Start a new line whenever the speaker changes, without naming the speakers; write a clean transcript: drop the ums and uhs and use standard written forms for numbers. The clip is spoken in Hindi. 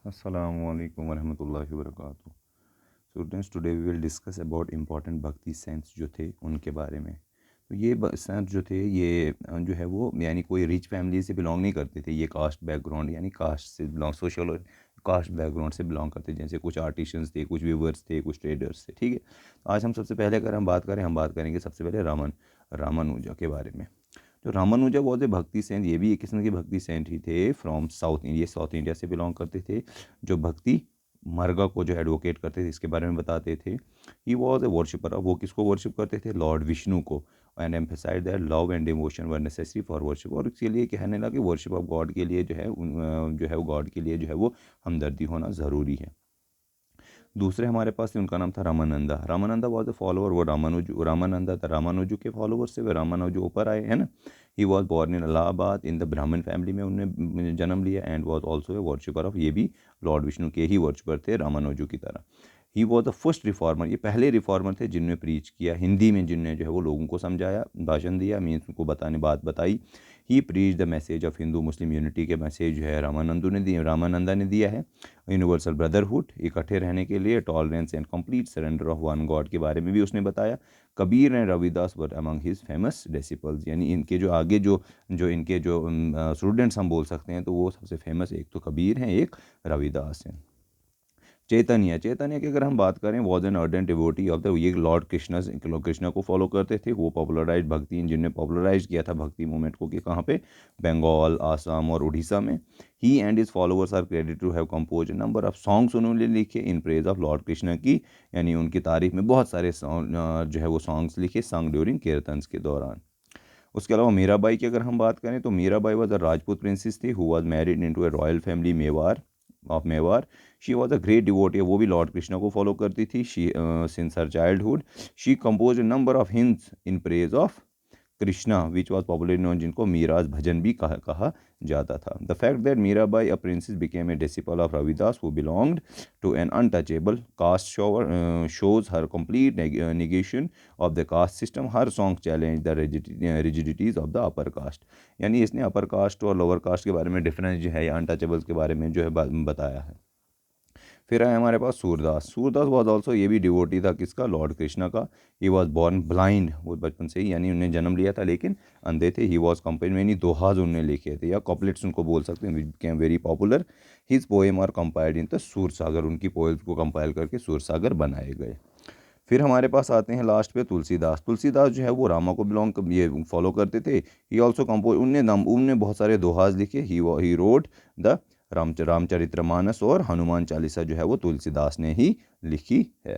Assalamualaikum warahmatullahi wabarakatuh। Students, today we will discuss about important bhakti saints जो थे उनके बारे में। तो ये सेंट्स जो थे ये जो है वो यानी कोई रिच फैमिली से बिलोंग नहीं करते थे। ये कास्ट बैकग्राउंड यानी कास्ट से बिलोंग सोशल कास्ट बैकग्राउंड से बिलोंग करते थे। जैसे कुछ आर्टिशंस थे, कुछ व्यूवर्स थे, कुछ ट्रेडर्स थे। ठीक है, आज हम सबसे पहले अगर हम बात करेंगे सबसे पहले रामानुजा के बारे में। जो रामानुजा वॉज ए भक्ति सेंट, ये भी एक किस्म के भक्ति सेंट ही थे from south India, south India से बिलोंग करते थे, जो भक्ति मार्ग को जो एडवोकेट करते थे, इसके बारे में बताते थे। ही वॉज ए वर्शिपर, वो किसको वर्शिप करते थे? लॉर्ड विष्णु को। And emphasize that love and devotion were necessary for worship, और इसके लिए कहने लगा कि वर्शिप ऑफ गॉड के लिए जो है जो है वो गॉड के लिए जो है वो हमदर्दी होना ज़रूरी है। दूसरे हमारे पास थे, उनका नाम था Ramananda. Ramananda was a follower, वो रामानंदा था रामानुजू के फॉलोअर से, वे रामानुजू ऊपर आए, है ना। He was born in Allahabad in the ब्राह्मण फैमिली में उन्होंने जन्म लिया। And was also a worshipper of, ये भी लॉर्ड विष्णु के ही वर्शिपर थे रामानुजू की तरह। He was the first reformer, ये पहले रिफॉर्मर थे जिनने प्रीच किया हिंदी में, जिनने जो है वो लोगों को समझाया, भाषण दिया, मीन्स उनको बात बताई। He preach the message of Hindu Muslim unity के मैसेज जो है रामानंदा ने दिया है। यूनिवर्सल ब्रदरहुड, इकट्ठे रहने के लिए, tolerance and complete surrender of one God के बारे में भी उसने बताया। Kabir and Ravidas were among his famous disciples, यानी इनके जो आगे जो इनके जो स्टूडेंट्स हम बोल सकते हैं, तो वो सबसे फेमस एक तो कबीर हैं, एक रविदास हैं। चैतन्य की अगर हम बात करें, was an ardent devotee of the, ये लॉर्ड कृष्णा को फॉलो करते थे। वो पॉपुलराइज भक्ति, जिनने पॉपुलराइज किया था भक्ति मूवमेंट को, कि कहाँ पे? बंगाल, आसाम और उड़ीसा में। He and his followers are credit to have compose number of songs, उन्होंने लिखे in praise of lord Krishna की, यानी उनकी तारीफ में बहुत सारे जो है वो सॉन्ग्स लिखे, संग ड्यूरिंग कीर्तन्स के दौरान। उसके अलावा मीराबाई की अगर हम बात करें, तो Mirabai was a Rajput princess थी, who was married in to a royal family Mewar. She was a great devotee, वो भी लॉर्ड कृष्णा को फॉलो करती थी। She since her childhood she compose a number of hymns in praise of Krishna which was popularly known, जिनको मीराज भजन भी कहा जाता था। The fact that Mirabai a princess became a disciple of Ravidas who belonged to an untouchable caste shows her complete negation of the caste system. Her song challenge the rigidities of the upper caste, यानी इसने अपर कास्ट और लोअर कास्ट के बारे में डिफरेंस जो है, या अनटचेबल्स के बारे में जो है बताया है। फिर आए हमारे पास सूरदास वॉज ऑल्सो, ये भी डिवोटी था किसका? लॉर्ड कृष्णा का। ही वॉज बॉर्न ब्लाइंड, वो बचपन से ही, यानी उन्हें जन्म लिया था लेकिन अंधे थे। ही वॉज कंपेन, यानी दोहाज उन्होंने लिखे थे, या कॉपलेट्स उनको बोल सकते हैं, which became very popular. His poem are compiled in the Sursagar, उनकी पोएम्स को कंपाइल करके सूरसागर बनाए गए। फिर हमारे पास आते हैं लास्ट पे तुलसीदास जो है वो रामा को ये फॉलो करते थे। ही ऑल्सो कंपोज, उनने बहुत सारे दोहाज लिखे। ही रोड द रामचरितमानस और हनुमान चालीसा जो है वो तुलसीदास ने ही लिखी है।